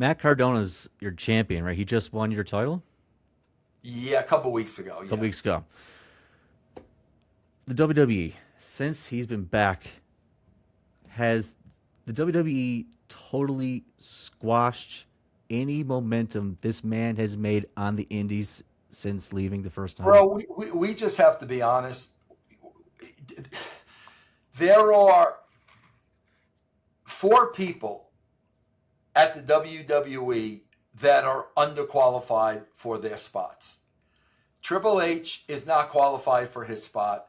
Matt Cardona's your champion, right? He just won your title Yeah, a couple weeks ago. a couple weeks ago. The WWE, since he's been back, has the WWE totally squashed any momentum this man has made on the indies since leaving the first time? Bro, we just have to be honest. There are 4 people at the WWE that are underqualified for their spots. Triple H is not qualified for his spot.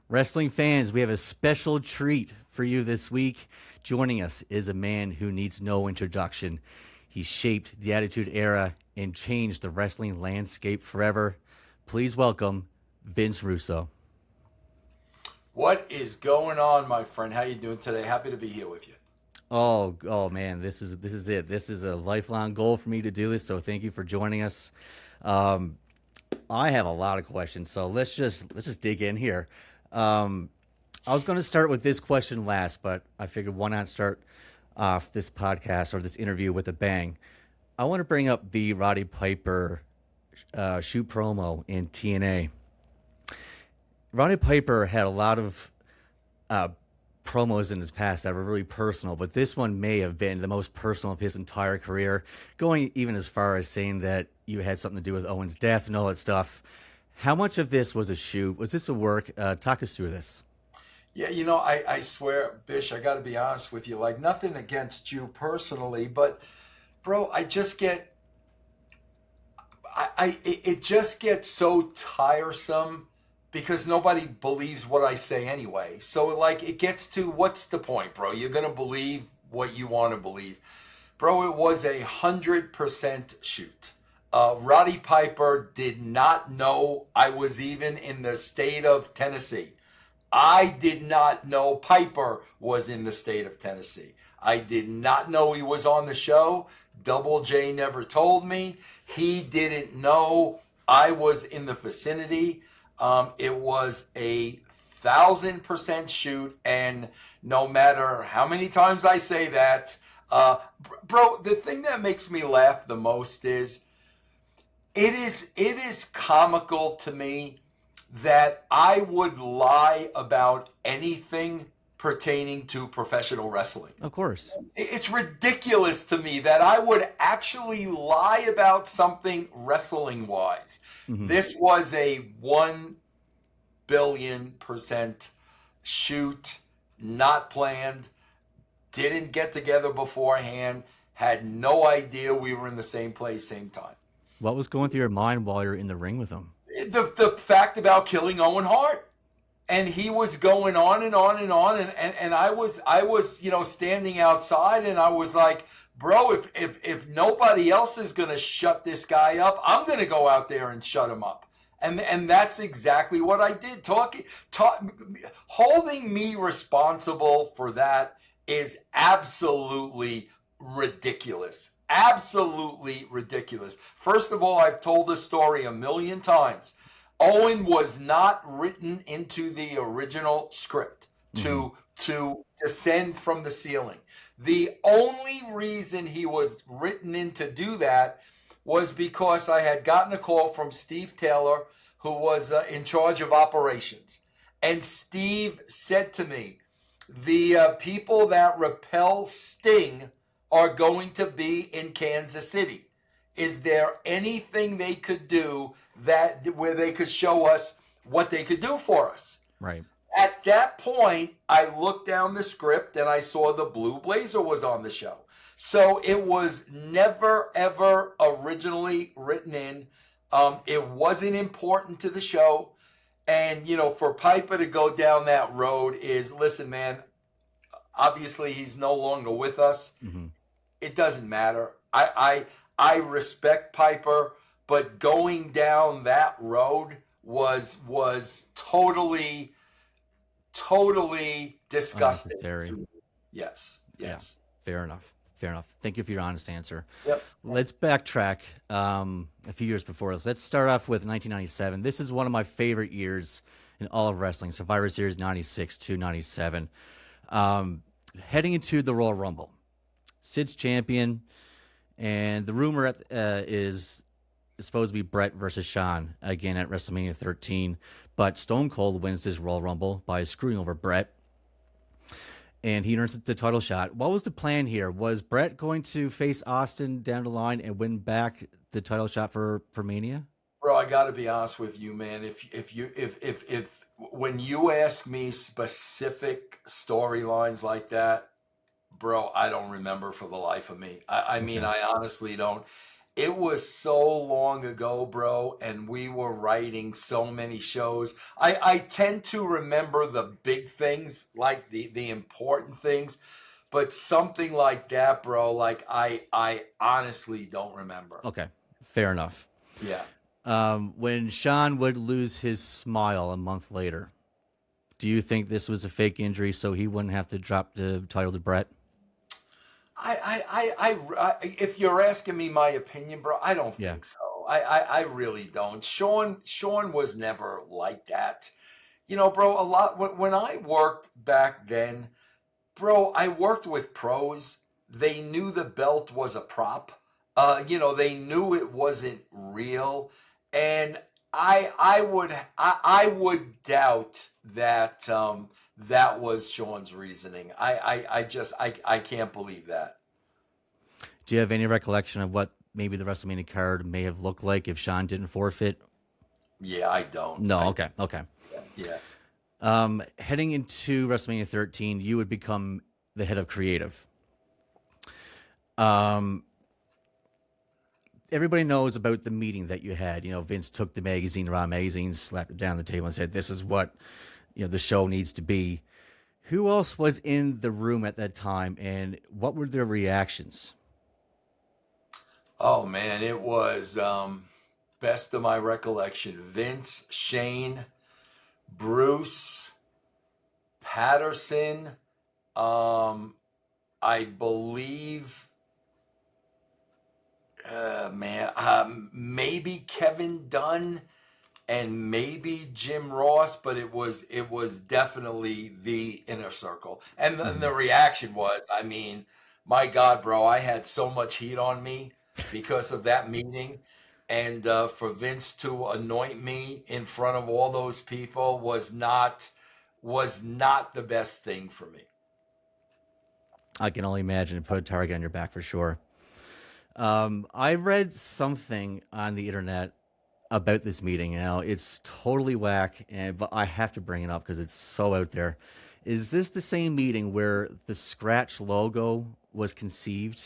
Wrestling fans, we have a special treat for you this week. Joining us is a man who needs no introduction. He shaped the Attitude Era and changed the wrestling landscape forever. Please welcome Vince Russo. What is going on, my friend? How you doing today? Happy to be here with you. Oh man, this is it. This is a lifelong goal for me to do this. So thank you for joining us. I have a lot of questions, so let's just dig in here. I was going to start with this question last, but I figured why not start off this podcast or this interview with a bang. I want to bring up the Roddy Piper shoot promo in TNA. Roddy Piper had a lot of promos in his past that were really personal, but this one may have been the most personal of his entire career, going even as far as saying that you had something to do with Owen's death and all that stuff. How much of this was a shoot? Was this a work? Talk us through this. Yeah, I swear, Bish, I got to be honest with you. Like, nothing against you personally, but, bro, I just get, it just gets so tiresome because nobody believes what I say anyway. So, like, it gets to, what's the point, bro? You're going to believe what you want to believe. Bro, it was 100% shoot. Roddy Piper did not know I was even in the state of Tennessee. I did not know Piper was in the state of Tennessee. I did not know he was on the show. Double J never told me. He didn't know I was in the vicinity. It was 1,000% shoot, and no matter how many times I say that, bro, the thing that makes me laugh the most is it is comical to me that I would lie about anything pertaining to professional wrestling. Of course. It's ridiculous to me that I would actually lie about something wrestling-wise. Mm-hmm. This was a 1,000,000,000% shoot, not planned, didn't get together beforehand, had no idea we were in the same place, same time. What was going through your mind while you're in the ring with him? The fact about killing Owen Hart. And he was going on and on and on, and I was standing outside, and I was like, bro, if nobody else is gonna shut this guy up, I'm gonna go out there and shut him up. And that's exactly what I did. Holding me responsible for that is absolutely ridiculous. Absolutely ridiculous. First of all, I've told this story 1,000,000 times. Owen was not written into the original script to descend from the ceiling. The only reason he was written in to do that was because I had gotten a call from Steve Taylor, who was in charge of operations. And Steve said to me, the people that repel Sting are going to be in Kansas City. Is there anything they could do where they could show us what they could do for us? Right. At that point, I looked down the script and I saw the Blue Blazer was on the show. So it was never, ever originally written in. It wasn't important to the show. And, for Piper to go down that road is, listen, man, obviously he's no longer with us. Mm-hmm. It doesn't matter. I respect Piper, but going down that road was totally disgusting. Yes. Yeah, fair enough. Thank you for your honest answer. Yep. Let's backtrack a few years before this. Let's start off with 1997. This is one of my favorite years in all of wrestling, Survivor Series 96 to 97. Heading into the Royal Rumble. Sid's champion, and the rumor is supposed to be Bret versus Shawn again at WrestleMania 13, but Stone Cold wins this Royal Rumble by screwing over Bret, and he earns the title shot. What was the plan here? Was Bret going to face Austin down the line and win back the title shot for Mania? Bro, I got to be honest with you, man. If when you ask me specific storylines like that, bro, I don't remember for the life of me. I mean, I honestly don't. It was so long ago, bro, and we were writing so many shows. I tend to remember the big things, like the important things, but something like that, bro, like I honestly don't remember. Okay, fair enough. Yeah. When Shawn would lose his smile a month later, do you think this was a fake injury so he wouldn't have to drop the title to Bret? If you're asking me my opinion, bro, I don't think so. I really don't. Shawn was never like that. You know, bro, a lot when I worked back then, bro, I worked with pros. They knew the belt was a prop. You know, they knew it wasn't real. And I would doubt that that was Shawn's reasoning. I can't believe that. Do you have any recollection of what maybe the WrestleMania card may have looked like if Shawn didn't forfeit? Yeah, I don't. No, okay. Yeah. Heading into WrestleMania 13, you would become the head of creative. Everybody knows about the meeting that you had. You know, Vince took the magazine, Raw magazine, slapped it down the table and said, "This is what, you know, the show needs to be." Who else was in the room at that time, and what were their reactions? Oh man, it was best of my recollection. Vince, Shane, Bruce, Patterson, I believe, maybe Kevin Dunn and maybe Jim Ross, but it was definitely the inner circle. And the reaction was, I mean, my God, bro, I had so much heat on me because of that meeting. And for Vince to anoint me in front of all those people was not the best thing for me. I can only imagine it put a target on your back for sure. I read something on the internet about this meeting. Now it's totally whack, but I have to bring it up because it's so out there. Is this the same meeting where the Scratch logo was conceived?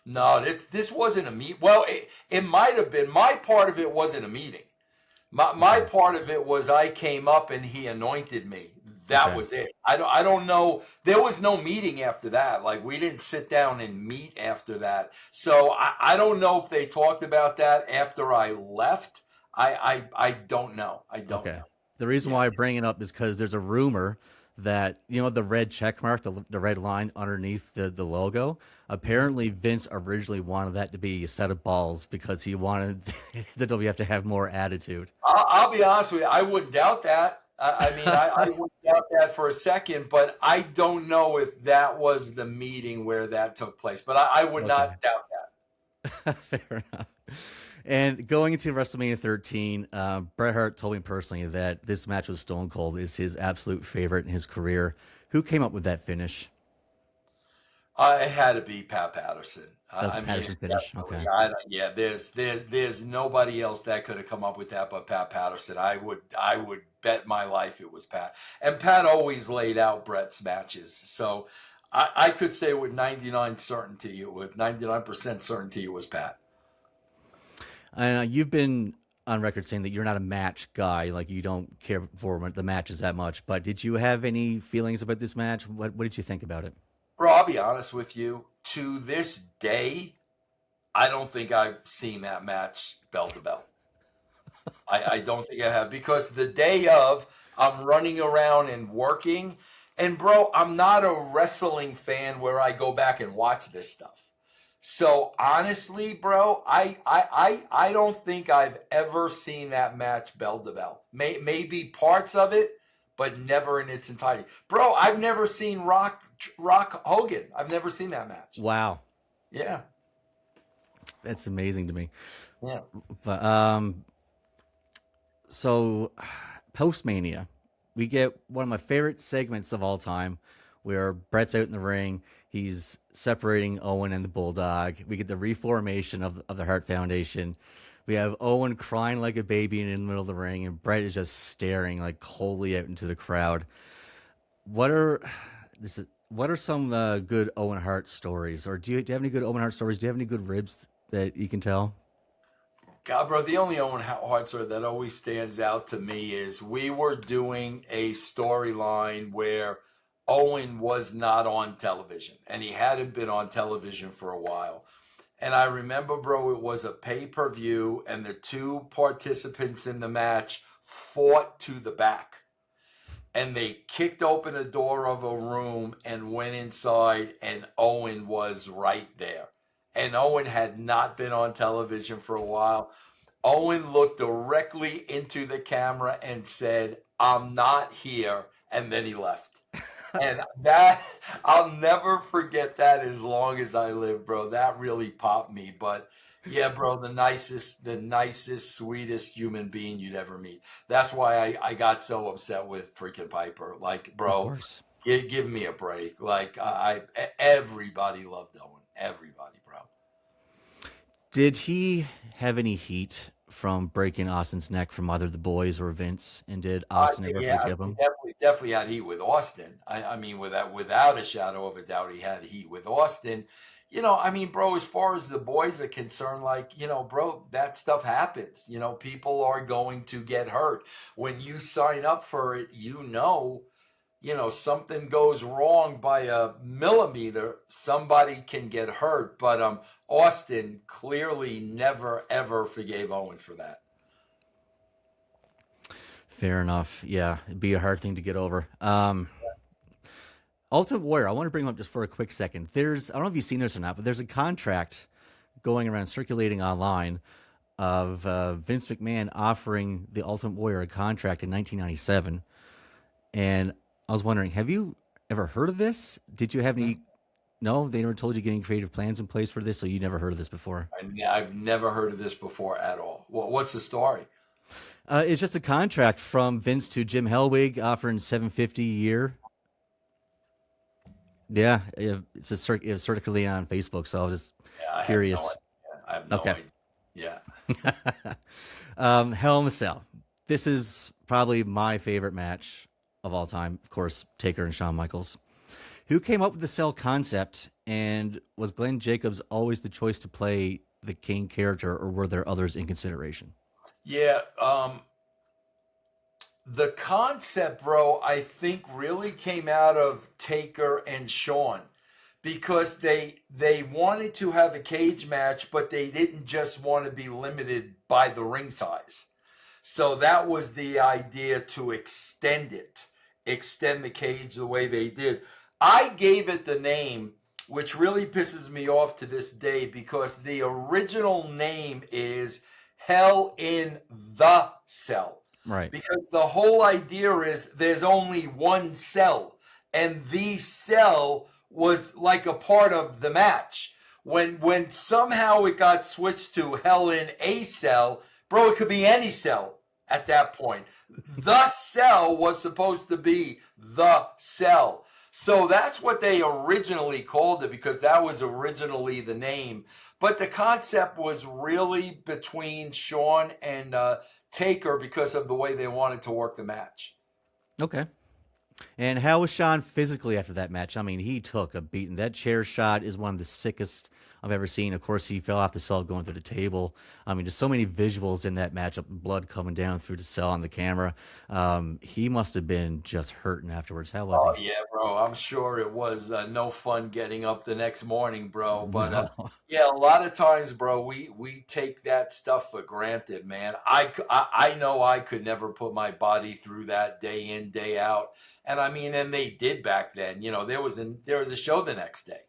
No, this wasn't a meet. Well, it might have been. My part of it wasn't a meeting. My part of it was I came up and he anointed me. That was it. I don't know. There was no meeting after that. Like, we didn't sit down and meet after that. So I don't know if they talked about that after I left. I don't know. I don't know. The reason why I bring it up is because there's a rumor that, you know, the red check mark, the red line underneath the logo, apparently Vince originally wanted that to be a set of balls because he wanted the WWF to have more attitude. I'll be honest with you. I wouldn't doubt that. I mean, I wouldn't doubt that for a second, but I don't know if that was the meeting where that took place. But I would not doubt that. Fair enough. And going into WrestleMania 13, Bret Hart told me personally that this match with Stone Cold is his absolute favorite in his career. Who came up with that finish? It had to be Pat Patterson. That's a Patterson finish. Okay. There's nobody else that could have come up with that but Pat Patterson. I would bet my life it was Pat. And Pat always laid out Bret's matches. So I could say with 99% certainty it was Pat. And you've been on record saying that you're not a match guy, like you don't care for the matches that much. But did you have any feelings about this match? What did you think about it? Bro, I'll be honest with you. To this day, I don't think I've seen that match bell to bell. I don't think I have, because the day of, I'm running around and working. And bro, I'm not a wrestling fan where I go back and watch this stuff. So honestly, bro, I don't think I've ever seen that match bell to bell. Maybe parts of it, but never in its entirety. Bro, I've never seen Rock Hogan. I've never seen that match. Wow, Yeah. that's amazing to me. Yeah. But so post-Mania, we get one of my favorite segments of all time where Bret's out in the ring. He's separating Owen and the Bulldog. We get the reformation of the Hart Foundation. We have Owen crying like a baby in the middle of the ring, and Bret is just staring like coldly out into the crowd. What are what are some good Owen Hart stories? Or do you have any good Owen Hart stories? Do you have any good ribs that you can tell? God, bro, the only Owen Hart story that always stands out to me is we were doing a storyline where Owen was not on television, and he hadn't been on television for a while. And I remember, bro, it was a pay-per-view, and the two participants in the match fought to the back. And they kicked open the door of a room and went inside, and Owen was right there. And Owen had not been on television for a while. Owen looked directly into the camera and said, "I'm not here." And then he left. And that, I'll never forget that as long as I live, bro. That really popped me. But yeah, bro, the nicest, sweetest human being you'd ever meet. That's why I got so upset with freaking Piper. Like, Of bro, course. give me a break. Like, everybody loved Owen. Everybody, bro. Did he have any heat from breaking Austin's neck from either the boys or Vince? And did Austin ever Yeah, forgive him? definitely had heat with Austin. I mean, without a shadow of a doubt, he had heat with Austin. I mean, bro, as far as the boys are concerned, like, bro, that stuff happens. People are going to get hurt. When you sign up for it, something goes wrong by a millimeter, somebody can get hurt. But Austin clearly never, ever forgave Owen for that. Fair enough. Yeah, it'd be a hard thing to get over. Ultimate Warrior, I want to bring him up just for a quick second. I don't know if you've seen this or not, but there's a contract going around circulating online of Vince McMahon offering the Ultimate Warrior a contract in 1997. And I was wondering, have you ever heard of this? Did you have any? No, they never told you getting creative plans in place for this, so you never heard of this before. I've never heard of this before at all. What's the story? It's just a contract from Vince to Jim Hellwig offering $750 a year. Yeah, it's circulating on Facebook, so I was just curious. I have no idea. Yeah. Hell in the Cell. This is probably my favorite match of all time. Of course, Taker and Shawn Michaels. Who came up with the Cell concept, and was Glenn Jacobs always the choice to play the Kane character, or were there others in consideration? Yeah, the concept, bro, I think really came out of Taker and Shawn, because they wanted to have a cage match, but they didn't just want to be limited by the ring size. So that was the idea, to extend the cage the way they did. I gave it the name, which really pisses me off to this day, because the original name is Hell in the Cell. Right. Because the whole idea is there's only one cell, and the cell was like a part of the match. When somehow it got switched to Hell in a Cell, bro, it could be any cell at that point. The Cell was supposed to be the cell. So that's what they originally called it, because that was originally the name. But the concept was really between Shawn and Taker, because of the way they wanted to work the match. Okay. And how was Shawn physically after that match? I mean, he took a beating. That chair shot is one of the sickest I've ever seen. Of course, he fell off the cell going through the table. I mean, just so many visuals in that matchup, blood coming down through the cell on the camera. He must have been just hurting afterwards. How was he? Yeah, bro. I'm sure it was no fun getting up the next morning, bro. But No. yeah, a lot of times, bro, we take that stuff for granted, man. I know I could never put my body through that day in, day out. And I mean, and they did back then. There was a show the next day.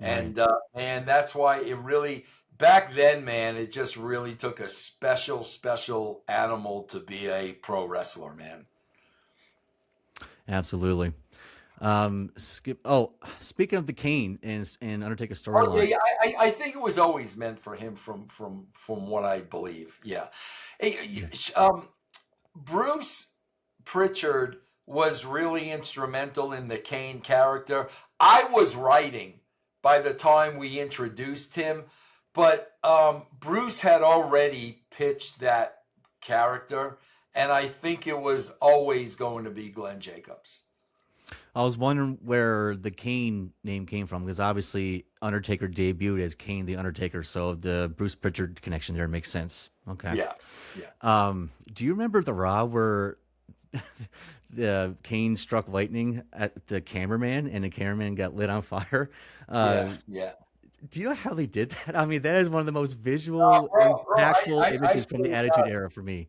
Right. And that's why it really, back then, man, it just really took a special animal to be a pro wrestler, man. Absolutely. Skip. Oh, speaking of the Kane and Undertaker Oh yeah, storyline. yeah. I think it was always meant for him from what I believe. Yeah. Yeah. Bruce Pritchard was really instrumental in the Kane character. I was writing by the time we introduced him, but Bruce had already pitched that character, and I think it was always going to be Glenn Jacobs. I was wondering where the Kane name came from because obviously Undertaker debuted as Kane the Undertaker, so the Bruce Pritchard connection there makes sense. Okay. Yeah, yeah. Do you remember the Raw where the Kane struck lightning at the cameraman and the cameraman got lit on fire? Yeah, yeah. Do you know how they did that? I mean, that is one of the most visual, Bro, impactful I images from the still Attitude got, Era for me.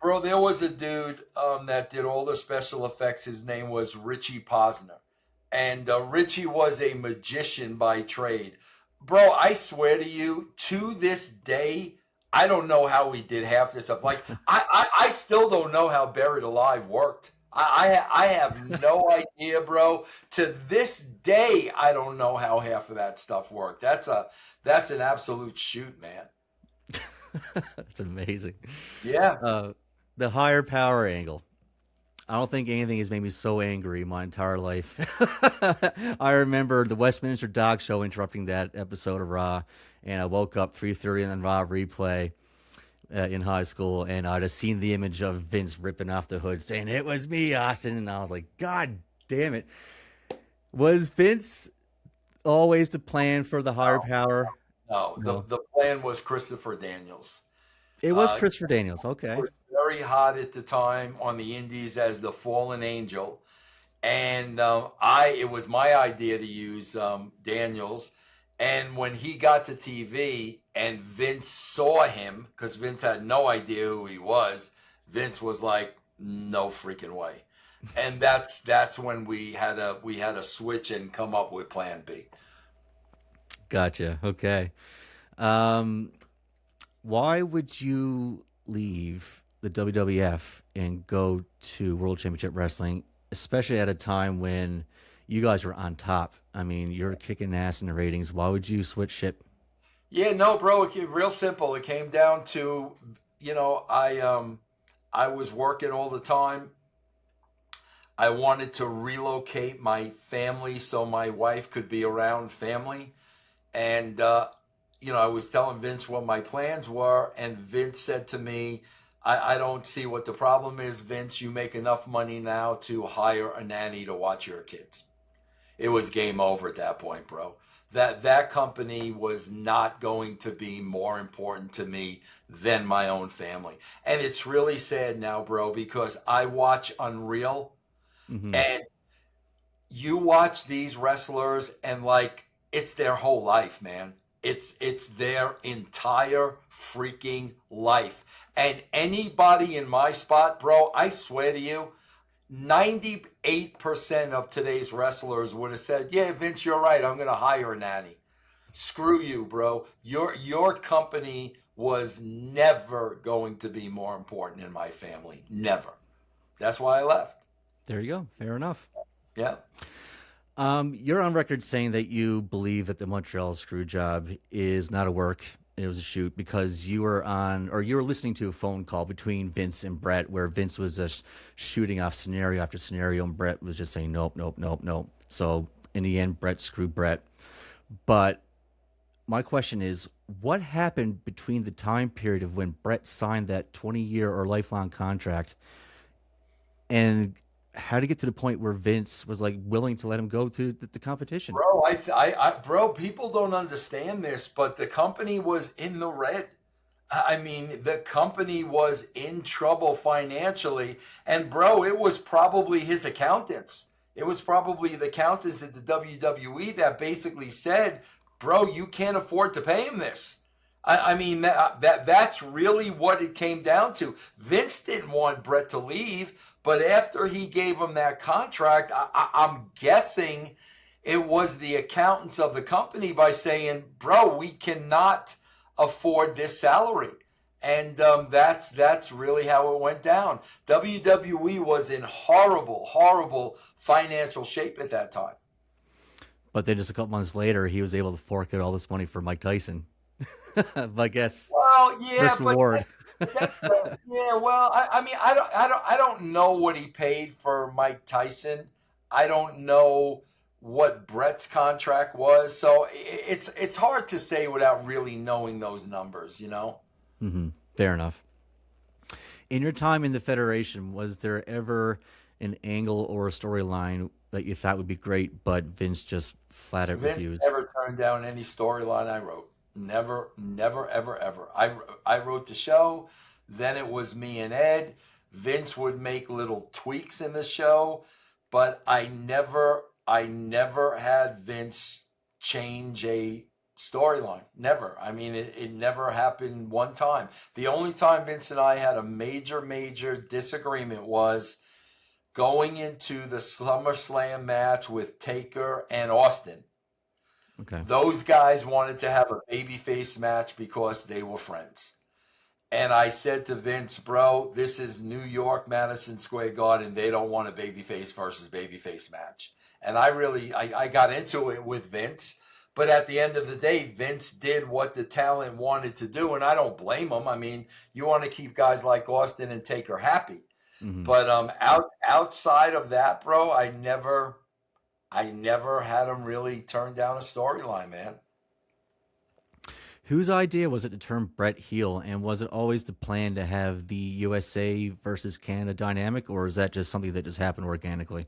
bro, there was a dude that did all the special effects. His name was Richie Posner. And Richie was a magician by trade. Bro, I swear to you, to this day, I don't know how we did half this stuff. Like, I still don't know how Buried Alive worked. I have no idea, bro. To this day, I don't know how half of that stuff worked. That's an absolute shoot, man. That's amazing. Yeah. The higher power angle. I don't think anything has made me so angry my entire life. I remember the Westminster Dog Show interrupting that episode of Raw, and I woke up 3:30 on Raw replay in high school, and I just seen the image of Vince ripping off the hood, saying it was me, Austin, and I was like, God damn it! Was Vince always the plan for the higher power? No, No, the plan was Christopher Daniels. it was Uh, Christopher Daniels. Okay, was very hot at the time on the indies as the Fallen Angel, and it was my idea to use Daniels. And when he got to TV and Vince saw him, because Vince had no idea who he was, Vince was like, "No freaking way," and that's when we had to switch and come up with Plan B. gotcha. Okay. Um, why would you leave the WWF and go to World Championship Wrestling, especially at a time when you guys were on top? I mean, you're kicking ass in the ratings. Why would you switch ship? Yeah, no, bro. Real simple. It came down to, I was working all the time. I wanted to relocate my family so my wife could be around family, and I was telling Vince what my plans were, and Vince said to me, I don't see what the problem is, Vince. You make enough money now to hire a nanny to watch your kids. It was game over at that point, bro. That company was not going to be more important to me than my own family. And it's really sad now, bro, because I watch Unreal, Hmm. and you watch these wrestlers and like it's their whole life, man. It's their entire freaking life. And anybody in my spot, bro, I swear to you, 98% of today's wrestlers would have said, "Yeah, Vince, you're right. I'm going to hire a nanny." Screw you, bro. Your company was never going to be more important in my family. Never. That's why I left. There you go. Fair enough. Yeah. You're on record saying that you believe that the Montreal Screwjob is not a work; it was a shoot because you were on, or you were listening to a phone call between Vince and Bret, where Vince was just shooting off scenario after scenario, and Bret was just saying nope, nope, nope, nope. So in the end, Bret screwed Bret. But my question is, what happened between the time period of when Bret signed that 20-year or lifelong contract and how to get to the point where Vince was like willing to let him go to the competition? Bro, bro, people don't understand this, but the company was in the red. I mean, the company was in trouble financially, and bro, it was probably his accountants. It was probably the accountants at the WWE that basically said, "Bro, you can't afford to pay him this." I mean, that's really what it came down to. Vince didn't want Bret to leave, but after he gave him that contract, I'm guessing It was the accountants of the company by saying, bro, we cannot afford this salary. And that's really how it went down. WWE was in horrible, horrible financial shape at that time. But then just a couple months later, he was able to fork out all this money for Mike Tyson. I guess Well, yeah, risk but reward. yeah, well, I mean, I don't know what he paid for Mike Tyson. I don't know what Bret's contract was, so it's hard to say without really knowing those numbers, you know. Fair enough. In your time in the Federation, was there ever an angle or a storyline that you thought would be great, but Vince just flat out Vince refused? never turned down any storyline I wrote. Never, never, ever, ever. I wrote the show. Then it was me and Ed. Vince would make little tweaks in the show, but I never had Vince change a storyline. Never. I mean, it never happened one time. The only time Vince and I had a major disagreement was going into the SummerSlam match with Taker and Austin. Okay. Those guys wanted to have a babyface match because they were friends. And I said to Vince, bro, this is New York, Madison Square Garden. They don't want a babyface versus babyface match. And I got into it with Vince. But at the end of the day, Vince did what the talent wanted to do. And I don't blame him. I mean, you want to keep guys like Austin and Taker happy. But outside of that, bro, I never had him really turn down a storyline, man. Whose idea was it to turn Bret heel, and was it always the plan to have the USA versus Canada dynamic, or is that just something that just happened organically?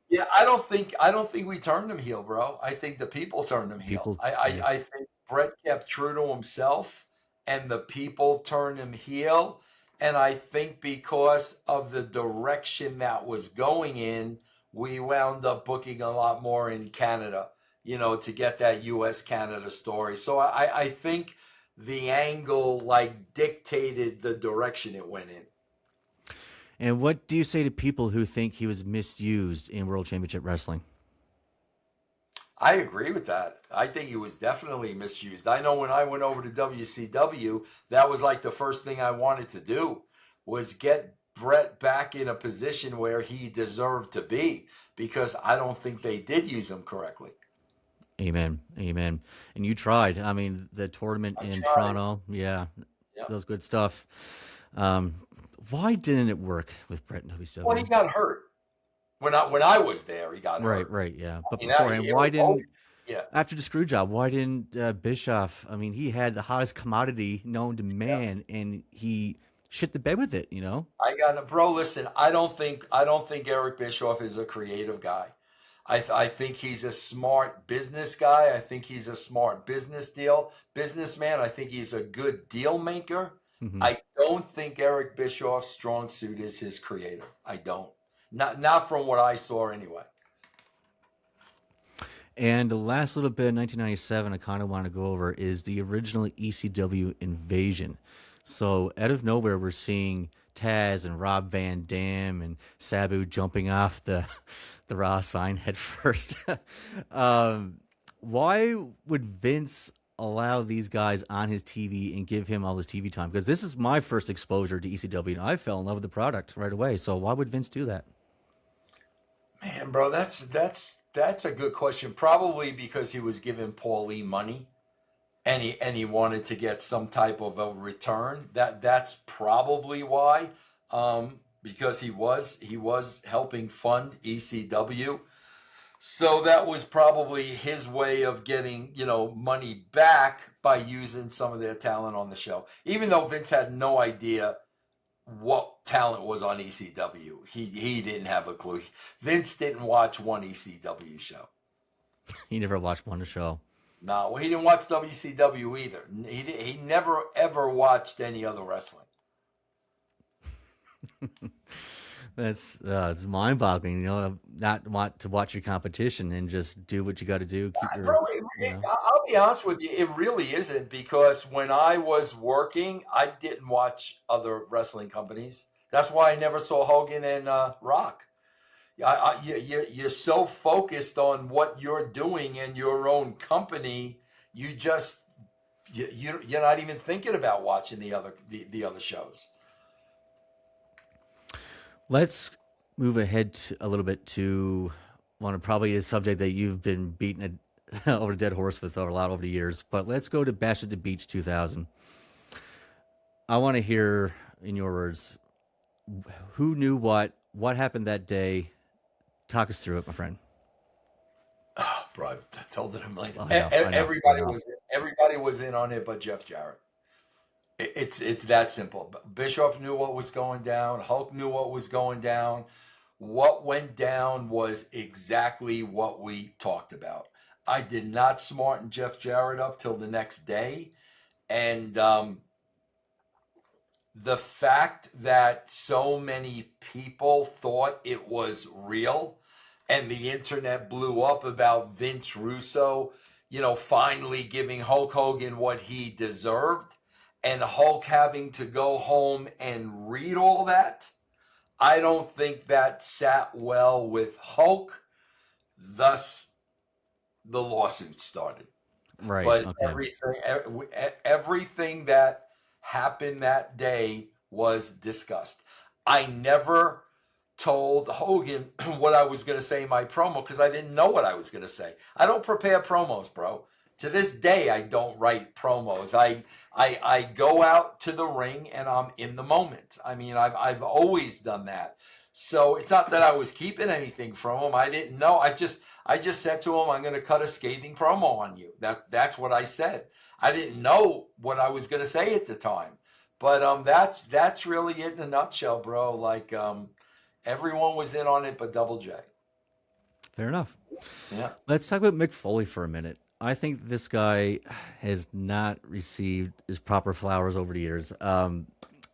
Yeah, I don't think we turned him heel, bro. I think the people turned him heel. I think Bret kept true to himself, and the people turned him heel. And I think because of the direction that was going in, we wound up booking a lot more in Canada, you know, to get that US-Canada story. So I think the angle like dictated the direction it went in. And what do you say to people who think he was misused in World Championship Wrestling? I agree with that. I think he was definitely misused. I know when I went over to WCW, that was like the first thing I wanted to do was get Bret back in a position where he deserved to be, because I don't think they did use him correctly. Amen. Amen. And you tried. I mean, the tournament in Toronto, yeah, that was good stuff. Why didn't it work with Bret in WCW? Well, he got hurt. When I was there, he got hurt. Right, yeah. But beforehand, why didn't, after the screw job, why didn't Bischoff, I mean, he had the hottest commodity known to man, and he shit the bed with it, you know? Bro, listen, I don't think Eric Bischoff is a creative guy. I think he's a smart business guy. I think he's a smart businessman. I think he's a good deal maker. I don't think Eric Bischoff's strong suit is his creative. I don't. Not from what I saw anyway. And the last little bit of 1997 I kind of want to go over is the original ECW Invasion. So out of nowhere, we're seeing Taz and Rob Van Dam and Sabu jumping off the Raw sign head first. Why would Vince allow these guys on his TV and give him all this TV time? Because this is my first exposure to ECW, and I fell in love with the product right away. So why would Vince do that? Man, bro, that's a good question. Probably because he was giving Paul Lee money, and he wanted to get some type of a return. That's probably why. Because he was helping fund ECW. So that was probably his way of getting, money back by using some of their talent on the show. Even though Vince had no idea what talent was on ECW. He didn't have a clue. Vince didn't watch one ECW show. He never watched one show. No, well, he didn't watch WCW either. He never ever watched any other wrestling. That's it's mind-boggling, not want to watch your competition and just do what you got to do. Bro, I'll be honest with you, it really isn't, because when I was working, I didn't watch other wrestling companies. That's why I never saw Hogan and Rock. You're so focused on what you're doing in your own company, you're not even thinking about watching the other shows. Let's move ahead a little bit to one of probably a subject that you've been beating over a dead horse with a lot over the years. But let's go to Bash at the Beach 2000. I want to hear, in your words, who knew what happened that day. Talk us through it, my friend. Oh, bro, I told it a million. I know. Everybody was in on it, but JeffJarrett. It's that simple. Bischoff knew what was going down. Hulk knew what was going down. What went down was exactly what we talked about. I did not smarten JeffJarrett up till the next day, and the fact that so many people thought it was real, and the internet blew up about Vince Russo, finally giving Hulk Hogan what he deserved, and Hulk having to go home and read all that, I don't think that sat well with Hulk. Thus, the lawsuit started. Right. But okay. everything that happened that day was discussed. I never told Hogan what I was going to say in my promo because I didn't know what I was going to say. I don't prepare promos, bro. To this day, I don't write promos. I go out to the ring and I'm in the moment. I mean, I've always done that. So it's not that I was keeping anything from him. I didn't know. I just said to him, I'm going to cut a scathing promo on you. That's what I said. I didn't know what I was going to say at the time. But that's really it in a nutshell, bro. Like everyone was in on it but Double J. Fair enough. Yeah. Let's talk about Mick Foley for a minute. I think this guy has not received his proper flowers over the years.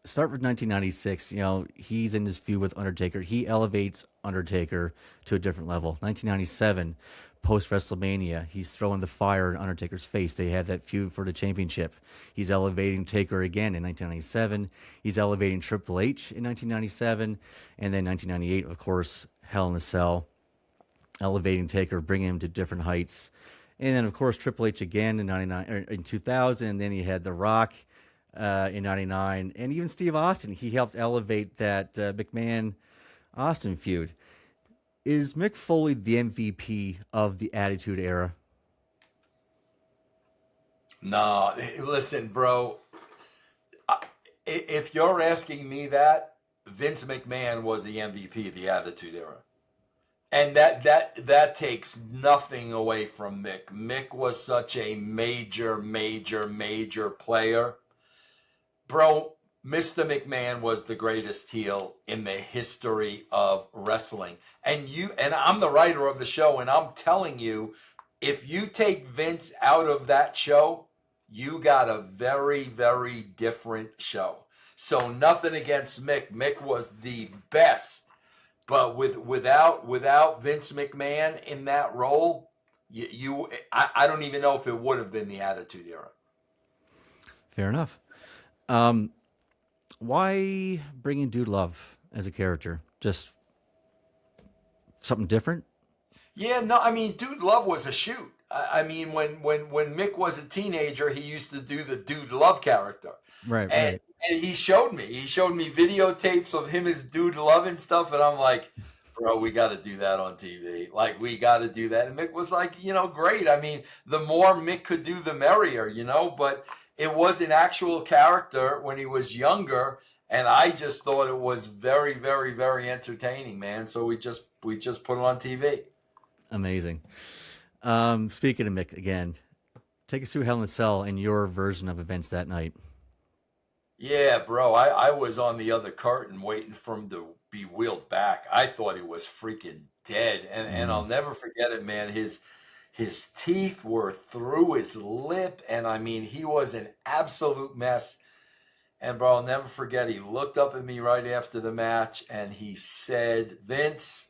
Start with 1996. He's in this feud with Undertaker. He elevates Undertaker to a different level. 1997, post WrestleMania, he's throwing the fire in Undertaker's face. They had that feud for the championship. He's elevating Taker again in 1997. He's elevating Triple H in 1997, and then 1998, of course, Hell in a Cell, elevating Taker, bringing him to different heights. And then, of course, Triple H again in 99, in 2000. And then he had The Rock in 99. And even Steve Austin, he helped elevate that McMahon-Austin feud. Is Mick Foley the MVP of the Attitude Era? No, listen, bro. If you're asking me that, Vince McMahon was the MVP of the Attitude Era. And that takes nothing away from Mick. Mick was such a major player. Bro, Mr. McMahon was the greatest heel in the history of wrestling. And I'm the writer of the show, and I'm telling you, if you take Vince out of that show, you got a very, very different show. So nothing against Mick. Mick was the best. But without Vince McMahon in that role, I don't even know if it would have been the Attitude Era. Fair enough. Why bring in Dude Love as a character? Just something different? Yeah, no, I mean, Dude Love was a shoot. I mean, when Mick was a teenager, he used to do the Dude Love character. Right. And he showed me videotapes of him as Dude Love and stuff. And I'm like, bro, we got to do that on TV. Like, we got to do that. And Mick was like, great. I mean, the more Mick could do, the merrier, but it was an actual character when he was younger. And I just thought it was very, very, very entertaining, man. So we just put it on TV. Amazing. Speaking of Mick again, take us through Hell in a Cell and your version of events that night. Yeah, bro, I was on the other curtain waiting for him to be wheeled back. I thought he was freaking dead. And I'll never forget it, man. His teeth were through his lip. And I mean, he was an absolute mess. And bro, I'll never forget, he looked up at me right after the match and he said, Vince,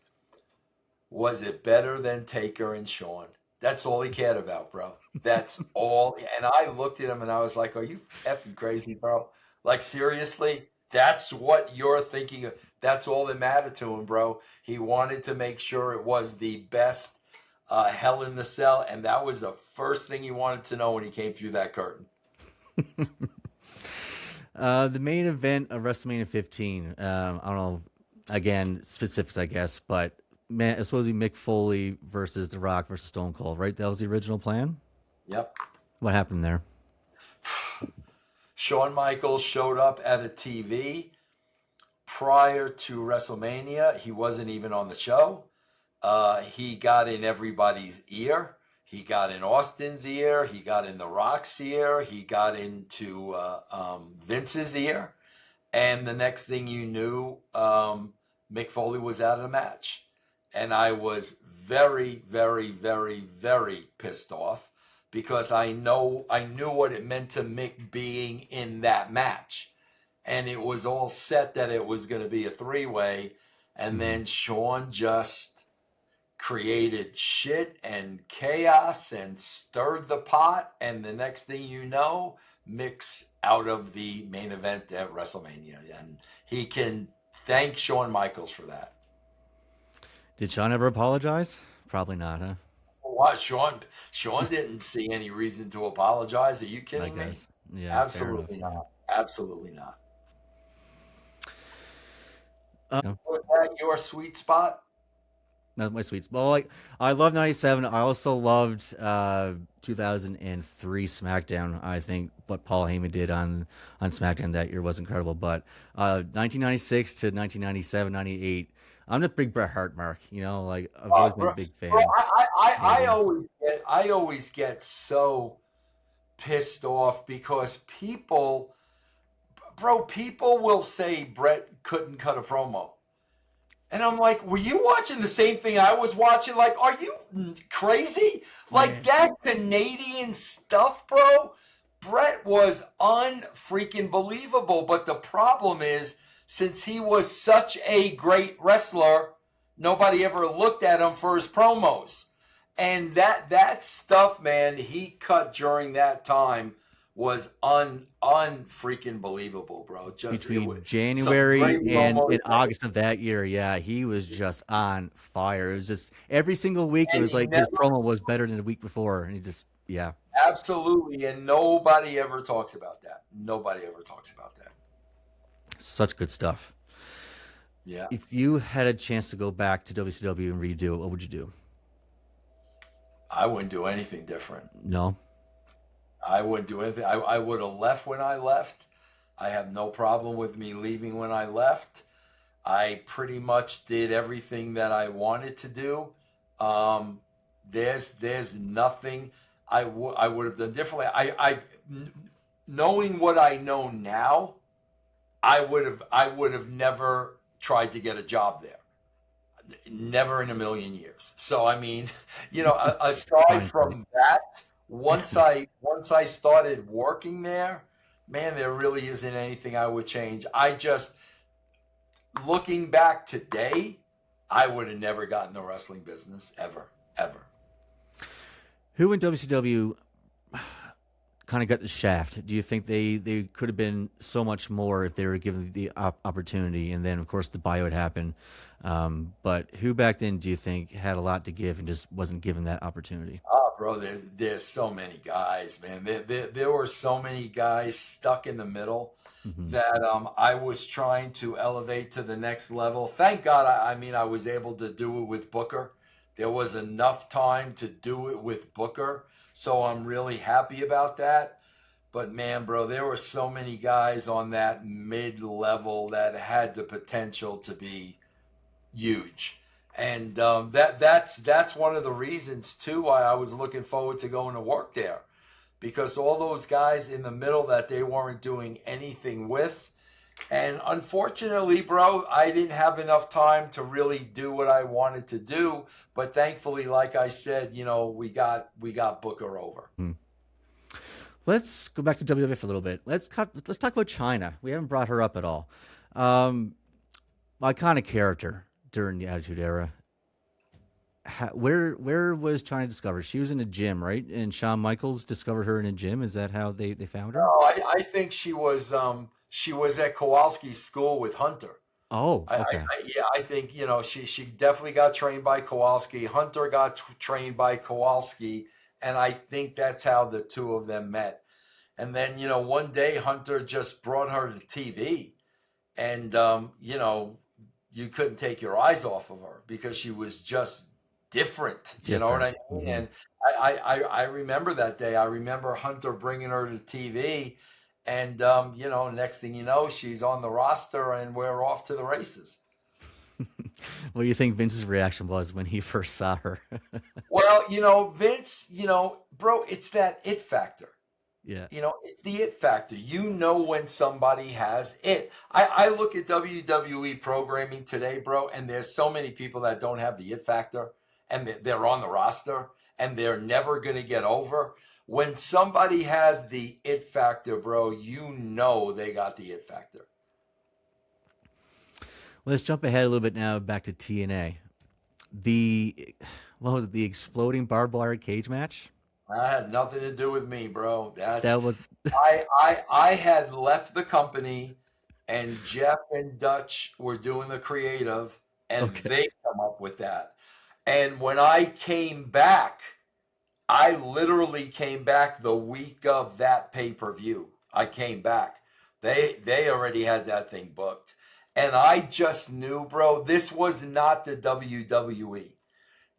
was it better than Taker and Shawn? That's all he cared about, bro. That's all. And I looked at him and I was like, are you effing crazy, bro? Like, seriously? That's what you're thinking of? That's all that mattered to him, bro. He wanted to make sure it was the best Hell in the Cell, and that was the first thing he wanted to know when he came through that curtain. The main event of WrestleMania 15. I don't know, again, specifics, I guess, but man, it's supposed to be Mick Foley versus The Rock versus Stone Cold, right? That was the original plan? Yep. What happened there? Shawn Michaels showed up at a TV prior to WrestleMania. He wasn't even on the show. He got in everybody's ear. He got in Austin's ear. He got in The Rock's ear. He got into Vince's ear. And the next thing you knew, Mick Foley was out of the match. And I was very, very, very, very pissed off because I knew what it meant to Mick being in that match. And it was all set that it was going to be a three-way. And then Shawn just created shit and chaos and stirred the pot. And the next thing you know, Mick's out of the main event at WrestleMania. And he can thank Shawn Michaels for that. Did Shawn ever apologize? Probably not, huh? What? Shawn didn't see any reason to apologize. Are you kidding me? Yeah, absolutely not. Absolutely not. Was that your sweet spot? That's my sweet spot. Well, I love 97. I also loved 2003 SmackDown. I think what Paul Heyman did on SmackDown that year was incredible. But 1996 to 1997, 98, I'm a big Bret Hart mark. You know, like I've always been a big fan. Bro, I always get so pissed off because people will say Bret couldn't cut a promo. And I'm like, were you watching the same thing I was watching? Like, are you crazy? Like, that Canadian stuff, bro? Bret was unfreaking believable. But the problem is, since he was such a great wrestler, nobody ever looked at him for his promos. And that stuff, man, he cut during that time was unfreaking believable, bro. Just between January and August of that year, yeah, he was just on fire. It was just every single week. It was like his promo was better than the week before, and he just absolutely. And nobody ever talks about that. Nobody ever talks about that. Such good stuff. Yeah. If you had a chance to go back to WCW and redo it, what would you do? I wouldn't do anything different. No. I wouldn't do anything. I would have left when I left. I have no problem with me leaving when I left. I pretty much did everything that I wanted to do. There's nothing I would have done differently. Knowing what I know now, I would have never tried to get a job there. Never in a million years. So I mean, you know, aside from that, once I started working there, man, there really isn't anything I would change. I just, looking back today, I would have never gotten the wrestling business ever. Who in WCW kind of got the shaft? Do you think they could have been so much more if they were given the opportunity? And then, of course, the buyout happened. But who back then do you think had a lot to give and just wasn't given that opportunity? Oh, bro, there's so many guys, man. There were so many guys stuck in the middle that I was trying to elevate to the next level. Thank God, I was able to do it with Booker. There was enough time to do it with Booker, so I'm really happy about that. But man, bro, there were so many guys on that mid-level that had the potential to be huge. And that's one of the reasons too why I was looking forward to going to work there, because all those guys in the middle that they weren't doing anything with. And unfortunately, bro, I didn't have enough time to really do what I wanted to do. But thankfully, like I said, you know, we got Booker over. Let's go back to WWF for a little bit. Let's talk about Chyna. We haven't brought her up at all. Iconic character during the Attitude Era. Where was Chyna discovered? She was in a gym, right? And Shawn Michaels discovered her in a gym. Is that how they found her? No, I think she was at Kowalski's school with Hunter. Oh, okay. Yeah, I think, she definitely got trained by Kowalski. Hunter got trained by Kowalski, and I think that's how the two of them met. And then, one day Hunter just brought her to TV, and you couldn't take your eyes off of her because she was just different. You know what Different. I mean? And I remember that day. I remember Hunter bringing her to TV, and next thing you know, she's on the roster, and we're off to the races. What do you think Vince's reaction was when he first saw her? Well, Vince, bro, it's that it factor. Yeah. It's the it factor. When somebody has it. I look at WWE programming today, bro, and there's so many people that don't have the it factor, and they're on the roster, and they're never going to get over. When somebody has the it factor, bro, they got the it factor. Let's jump ahead a little bit now back to TNA. What was it? The exploding barbed wire cage match? That had nothing to do with me, bro. That was I had left the company, and Jeff and Dutch were doing the creative, and they come up with that. And when I came back, I literally came back the week of that pay-per-view. I came back. They already had that thing booked. And I just knew, bro, this was not the WWE.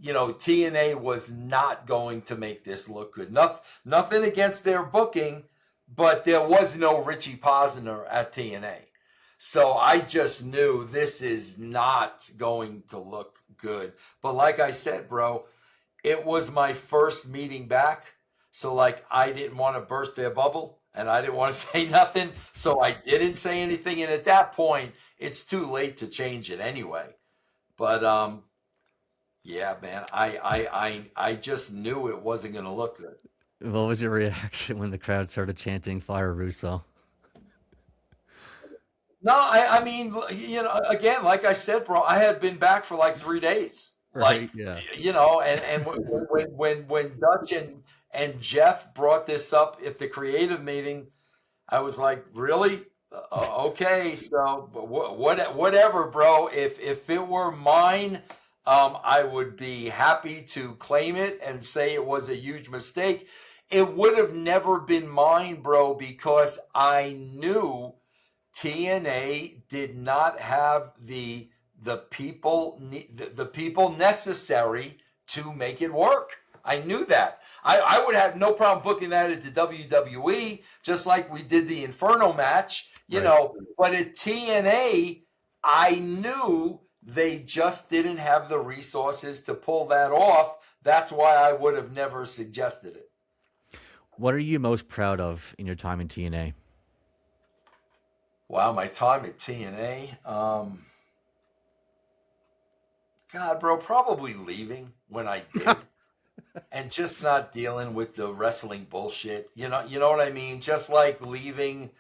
TNA was not going to make this look good. Nothing against their booking, but there was no Richie Posner at TNA. So I just knew this is not going to look good. But like I said, bro, it was my first meeting back. So I didn't want to burst their bubble, and I didn't want to say nothing. So I didn't say anything. And at that point, it's too late to change it anyway. But, yeah, man, I just knew it wasn't going to look good. What was your reaction when the crowd started chanting "Fire Russo"? No, I mean, again, like I said, bro, I had been back for 3 days. Right, yeah. And when Dutch and Jeff brought this up at the creative meeting, I was like, really? Okay, so whatever, bro. If it were mine, I would be happy to claim it and say it was a huge mistake. It would have never been mine, bro, because I knew TNA did not have the people necessary to make it work. I knew that. I would have no problem booking that at the WWE, just like we did the Inferno match, But at TNA, I knew they just didn't have the resources to pull that off. That's why I would have never suggested it. What are you most proud of in your time in TNA? Wow, my time at TNA. God, bro, probably leaving when I did. And just not dealing with the wrestling bullshit. You know what I mean? Just leaving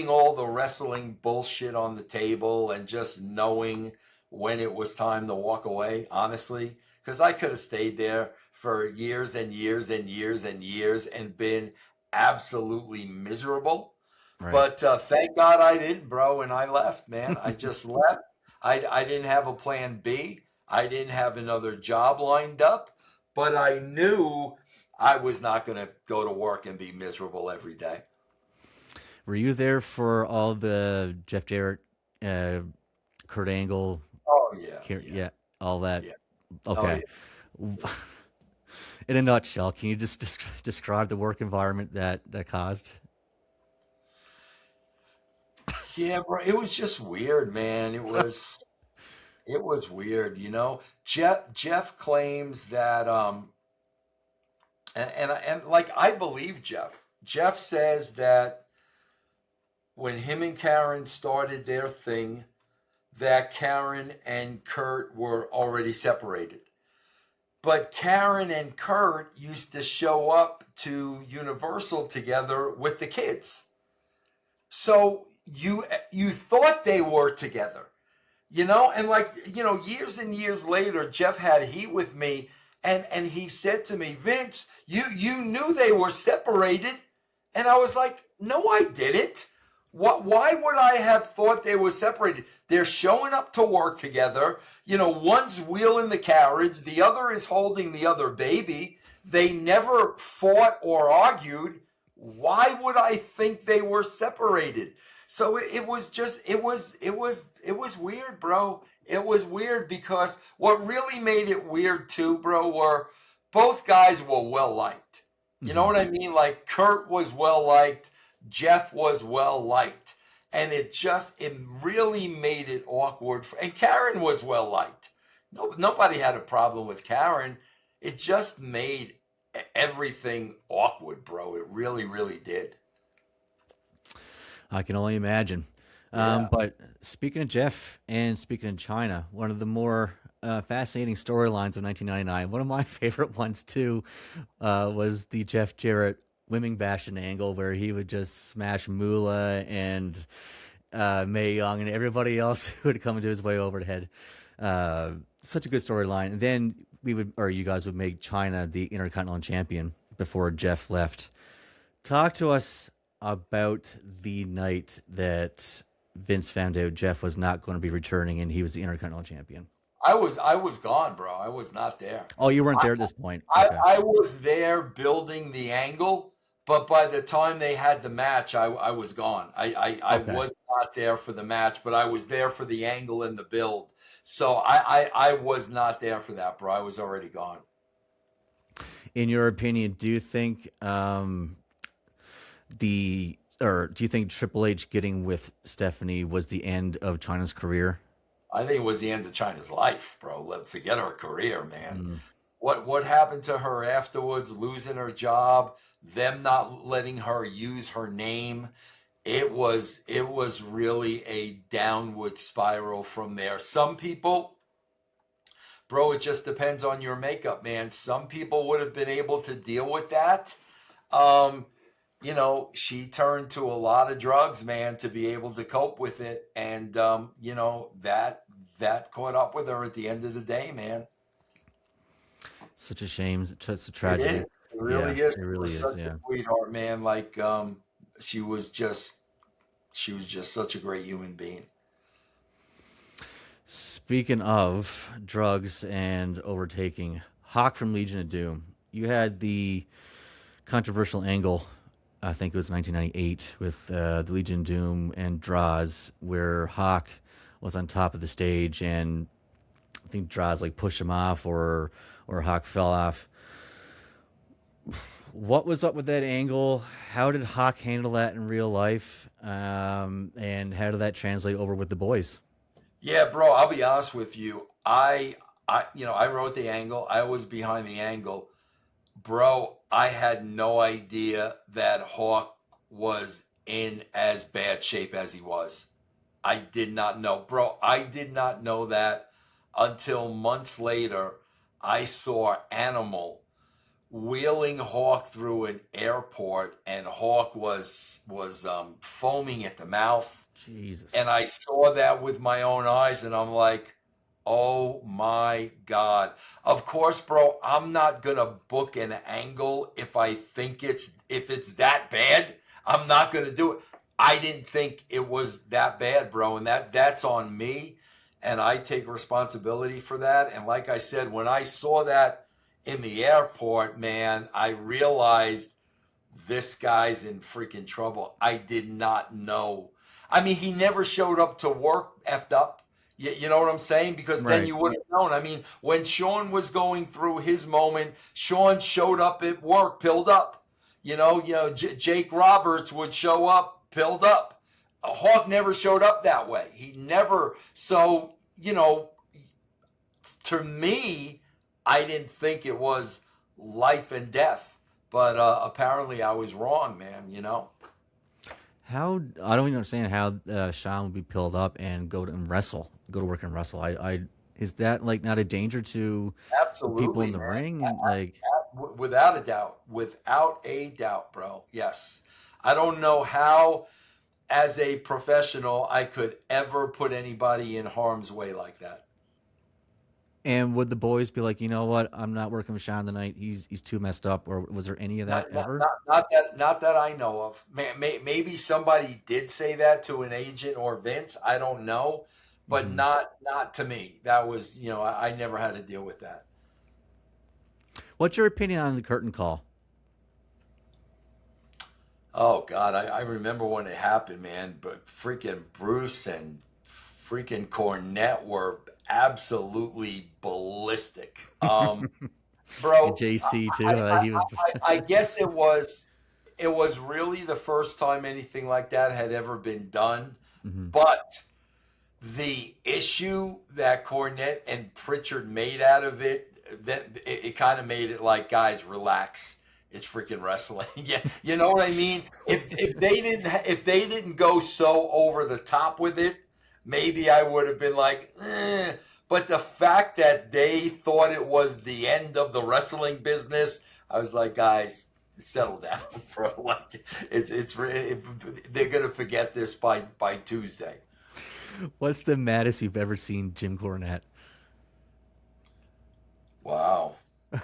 all the wrestling bullshit on the table and just knowing when it was time to walk away, honestly. Because I could have stayed there for years and years and years and years and been absolutely miserable. Right. But thank God I didn't, bro, and I left, man. I just left. I didn't have a plan B. I didn't have another job lined up. But I knew I was not going to go to work and be miserable every day. Were you there for all the Jeff Jarrett, Kurt Angle? Oh, yeah. All that. Yeah. Okay. Oh, yeah. In a nutshell, can you just describe the work environment that caused? Yeah, bro. It was just weird, man. It was weird, Jeff claims that I believe Jeff. Jeff says that when him and Karen started their thing, that Karen and Kurt were already separated. But Karen and Kurt used to show up to Universal together with the kids. So you thought they were together. And years and years later, Jeff had heat with me, and he said to me, Vince, you knew they were separated. And I was like, no, I didn't. Why would I have thought they were separated? They're showing up to work together. One's wheeling the carriage, the other is holding the other baby. They never fought or argued. Why would I think they were separated? So it was weird, bro. It was weird because what really made it weird too, bro, were both guys were well liked. You know what I mean? Like Kurt was well liked. Jeff was well liked, and it really made it awkward. And Karen was well liked. Nobody had a problem with Karen. It just made everything awkward, bro. It really, really did. I can only imagine. Yeah. But speaking of Jeff and speaking of Chyna, one of the more fascinating storylines of 1999, one of my favorite ones too, was the Jeff Jarrett women bashing angle where he would just smash Moolah and Mae Young and everybody else who would come into his way overhead. Such a good storyline. And then you guys would make Chyna the Intercontinental Champion before Jeff left. Talk to us about the night that Vince found out Jeff was not going to be returning and he was the Intercontinental Champion. I was gone, bro. I was not there. Oh, you weren't there at this point. Okay. I was there building the angle, but by the time they had the match, I was gone. I was not there for the match, but I was there for the angle and the build. So I was not there for that, bro. I was already gone. In your opinion, do you think do you think Triple H getting with Stephanie was the end of Chyna's career? I think it was the end of Chyna's life, bro. Forget her career, man. What happened to her afterwards, losing her job, them not letting her use her name, it was really a downward spiral from there. Some people, bro, it just depends on your makeup, man. Some people would have been able to deal with that. She turned to a lot of drugs, man, to be able to cope with it. And, that caught up with her at the end of the day, man. Such a shame. It's a tragedy. It really is. It really is. Such a sweetheart, man. Like, she was just such a great human being. Speaking of drugs and overtaking, Hawk from Legion of Doom, you had the controversial angle, I think it was 1998, with the Legion of Doom and Draws, where Hawk was on top of the stage, and I think Draws pushed him off, or Hawk fell off. What was up with that angle? How did Hawk handle that in real life? And how did that translate over with the boys? Yeah, bro, I'll be honest with you. I wrote the angle. I was behind the angle. Bro, I had no idea that Hawk was in as bad shape as he was. I did not know. Bro, I did not know that until months later. I saw Animal wheeling Hawk through an airport, and Hawk was foaming at the mouth. Jesus. And I saw that with my own eyes, and I'm like, oh my God. Of course, bro, I'm not gonna book an angle if it's that bad. I'm not gonna do it. I didn't think it was that bad, bro, and that's on me, and I take responsibility for that. And like I said, when I saw that in the airport, man, I realized this guy's in freaking trouble. I did not know. I mean, he never showed up to work effed up. You know what I'm saying? Because then you would have known. I mean, when Sean was going through his moment, Sean showed up at work pilled up. Jake Roberts would show up pilled up. Hawk never showed up that way. He never. So, to me, I didn't think it was life and death. But apparently I was wrong, man, How, I don't even understand how Sean would be pilled up and go to work and wrestle. Is that not a danger to Absolutely, people in the man. ring? Without a doubt, bro. Yes. I don't know how, as a professional, I could ever put anybody in harm's way like that. And would the boys be like, you know what, I'm not working with Sean tonight. He's too messed up, or was there any of that ever? Not that I know of. Maybe somebody did say that to an agent or Vince. I don't know, but Hmm. not to me. That was, I never had to deal with that. What's your opinion on the curtain call? Oh God, I remember when it happened, man. But freaking Bruce and freaking Cornette were absolutely ballistic. And Bro, JC too. I, He was. I guess it was really the first time anything like that had ever been done. Mhm. But the issue that Cornette and Pritchard made out of it, that it kind of made it like, guys, relax. It's freaking wrestling. Yeah, you know what I mean? If they didn't go so over the top with it, maybe I would have been like, eh. But the fact that they thought it was the end of the wrestling business, I was like, guys, settle down, bro. Like, they're gonna forget this by Tuesday. What's the maddest you've ever seen Jim Cornette? Wow.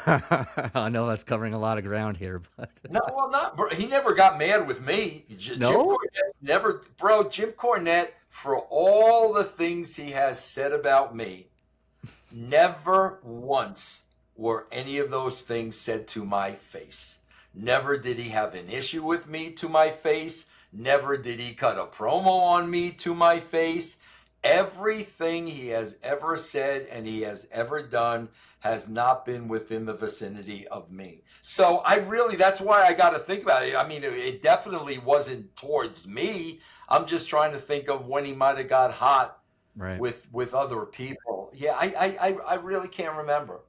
I know that's covering a lot of ground here, but No, well, not. Bro, he never got mad with me. Jim no. Cornette never, bro. Jim Cornette, for all the things he has said about me, never once were any of those things said to my face. Never did he have an issue with me to my face. Never did he cut a promo on me to my face. Everything he has ever said and he has ever done has not been within the vicinity of me. So that's why I got to think about it. I mean, it definitely wasn't towards me. I'm just trying to think of when he might have got hot Right. with other people. Yeah, I really can't remember.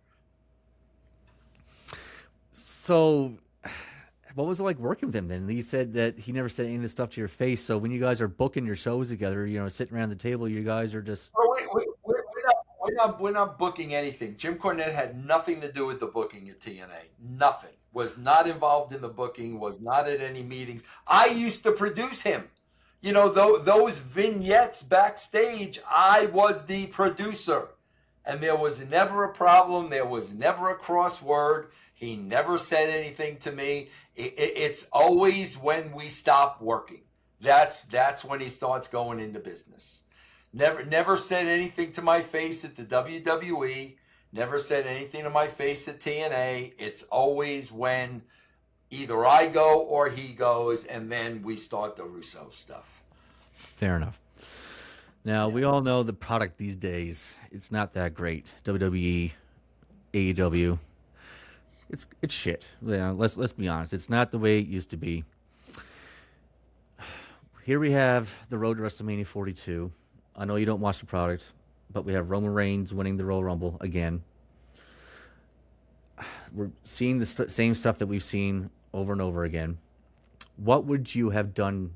So, what was it like working with him then? You said that he never said any of this stuff to your face. So when you guys are booking your shows together, sitting around the table, you guys are just Oh, we're not booking anything. Jim Cornette had nothing to do with the booking at TNA. Nothing. Was not involved in the booking. Was not at any meetings. I used to produce him. Those vignettes backstage, I was the producer. And there was never a problem. There was never a crossword. He never said anything to me. It's always when we stop working. That's when he starts going into business. Never said anything to my face at the WWE. Never said anything to my face at TNA. It's always when either I go or he goes, and then we start the Russo stuff. fair enough. Now Yeah. we all know the product these days. It's not that great. WWE, AEW, it's shit. Let's be honest. It's not the way it used to be. Here we have the road to WrestleMania 42. I know you don't watch the product, but we have Roman Reigns winning the Royal Rumble again. We're seeing the same stuff that we've seen over and over again. What would you have done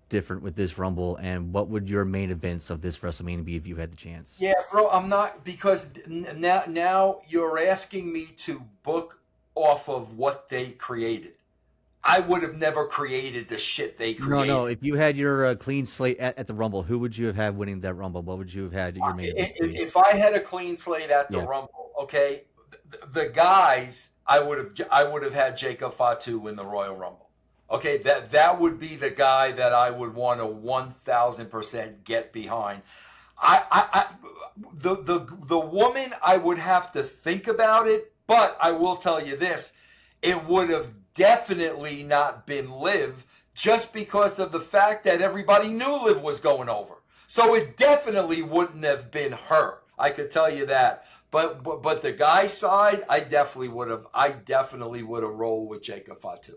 different with this Rumble, and what would your main events of this WrestleMania be if you had the chance? Yeah, bro, I'm not, because now you're asking me to book off of what they created. I would have never created the shit they No, created. no. If you had your clean slate at the Rumble, who would you have had winning that Rumble? What would you have had your main event be? If I had a clean slate at the Yeah. Rumble, okay, the guys I would have had Jacob Fatu win the Royal Rumble. Okay, that would be the guy that I would want to 1,000% get behind. The woman, I would have to think about it, but I will tell you this: it would have definitely not been Liv, just because of the fact that everybody knew Liv was going over. So it definitely wouldn't have been her. I could tell you that. But the guy side, I definitely would have rolled with Jacob Fatu.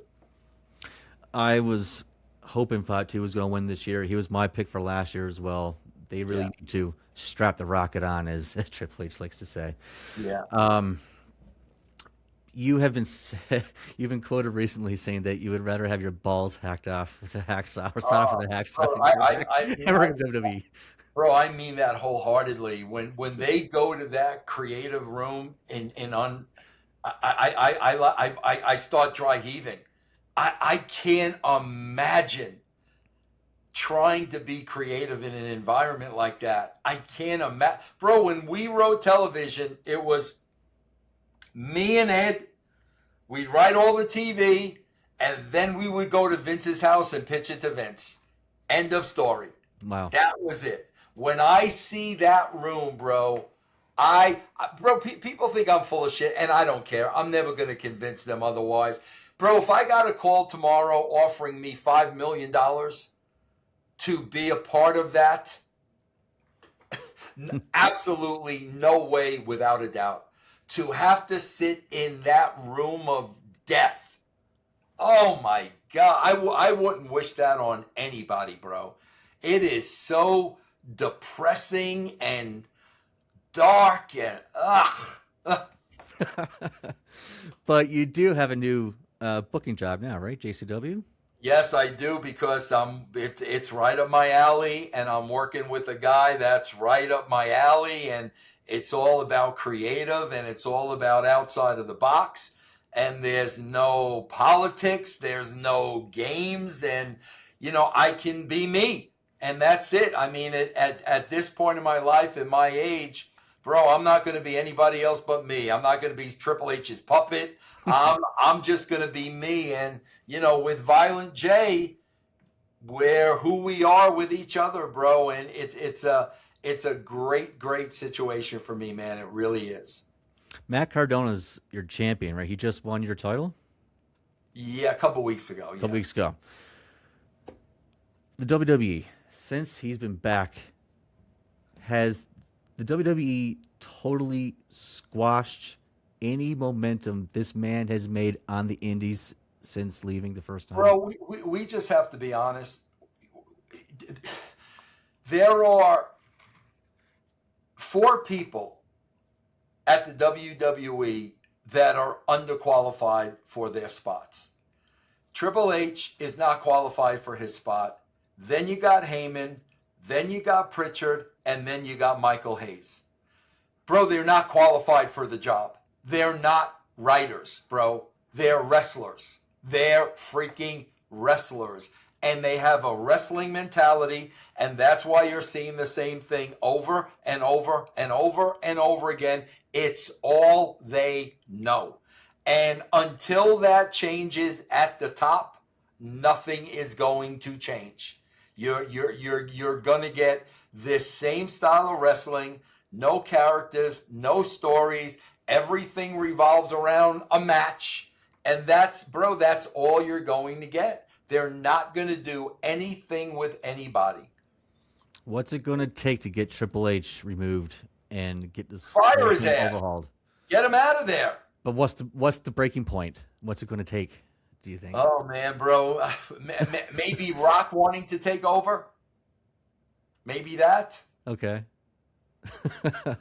I was hoping Fatu was going to win this year. He was my pick for last year as well. They really Yeah. need to strap the rocket on, as Triple H likes to say. Yeah. You have been you've been quoted recently saying that you would rather have your balls hacked off with a hacksaw or sign for the hacksaw Bro, than go back and work in WWE. bro, I mean that wholeheartedly. When they go to that creative room I start dry heaving. I can't imagine trying to be creative in an environment like that. I can't imagine. Bro, when we wrote television, it was me and Ed. We'd write all the TV, and then we would go to Vince's house and pitch it to Vince. End of story. Wow. That was it. When I see that room, bro, people think I'm full of shit, and I don't care. I'm never going to convince them otherwise. Bro, if I got a call tomorrow offering me $5 million to be a part of that, absolutely no way, without a doubt. To have to sit in that room of death. Oh my God. I wouldn't wish that on anybody, bro. It is so depressing and dark and ugh. But you do have a new booking job now, right? JCW? Yes, I do, because it's right up my alley, and I'm working with a guy that's right up my alley, and it's all about creative, and it's all about outside of the box, and there's no politics, there's no games, and, I can be me, and that's it. I mean, at this point in my life, in my age, bro, I'm not going to be anybody else but me. I'm not going to be Triple H's puppet. I'm just going to be me, and, with Violent J, we're who we are with each other, bro, and it's a great, great situation for me, man. It really is. Matt Cardona's your champion, right? He just won your title? Yeah, a couple weeks ago. A couple weeks ago. The WWE, since he's been back, has the WWE totally squashed any momentum this man has made on the indies since leaving the first time? Bro, we just have to be honest. There are 4 people at the WWE that are underqualified for their spots. Triple H is not qualified for his spot. Then you got Heyman. Then you got Pritchard. And then you got Michael Hayes. Bro, they're not qualified for the job. They're not writers, bro. They're wrestlers. They're freaking wrestlers. And they have a wrestling mentality, and that's why you're seeing the same thing over and over and over and over again. It's all they know. And until that changes at the top, nothing is going to change. You're gonna get this same style of wrestling, no characters, no stories. Everything revolves around a match, and that's all you're going to get. They're not going to do anything with anybody. What's it going to take to get Triple H removed and get this fire his ass, overhauled? Get him out of there. But what's the breaking point? What's it going to take, do you think? Oh man, bro, maybe Rock wanting to take over. Maybe that. Okay.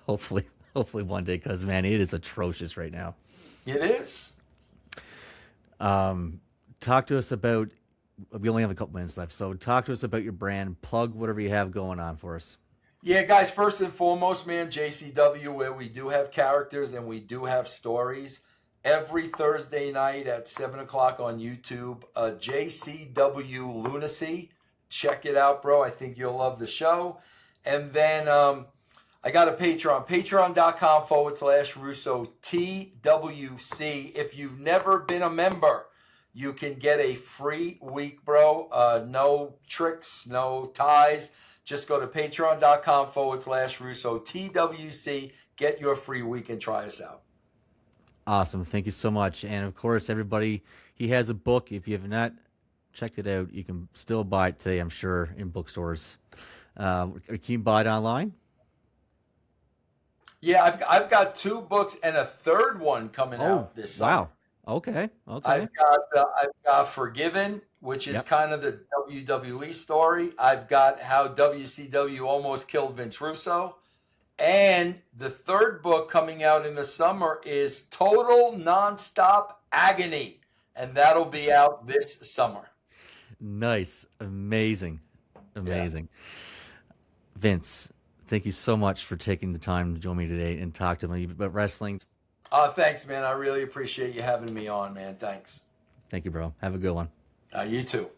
Hopefully one day, because man, it is atrocious right now. It is. Talk to us about. We only have a couple minutes left, so talk to us about your brand. Plug whatever you have going on for us. Yeah, guys. First and foremost, man, JCW, where we do have characters and we do have stories. Every Thursday night at 7:00 on YouTube, JCW Lunacy. Check it out, bro. I think you'll love the show. And then I got a Patreon, patreon.com/Russo TWC. If you've never been a member, you can get a free week, bro. No tricks, no ties. Just go to patreon.com/Russo TWC. Get your free week and try us out. Awesome. Thank you so much. And of course, everybody, he has a book. If you have not checked it out, you can still buy it today, I'm sure, in bookstores. Can you buy it online? Yeah, I've got 2 books and a third one coming out this summer. Wow. Okay. I've got Forgiven, which is kind of the WWE story. I've got how WCW almost killed Vince Russo. And the third book coming out in the summer is Total Nonstop Agony. And that'll be out this summer. Nice. Amazing. Yeah. Vince, thank you so much for taking the time to join me today and talk to me about wrestling. Thanks, man. I really appreciate you having me on, man. Thanks. Thank you, bro. Have a good one. You too.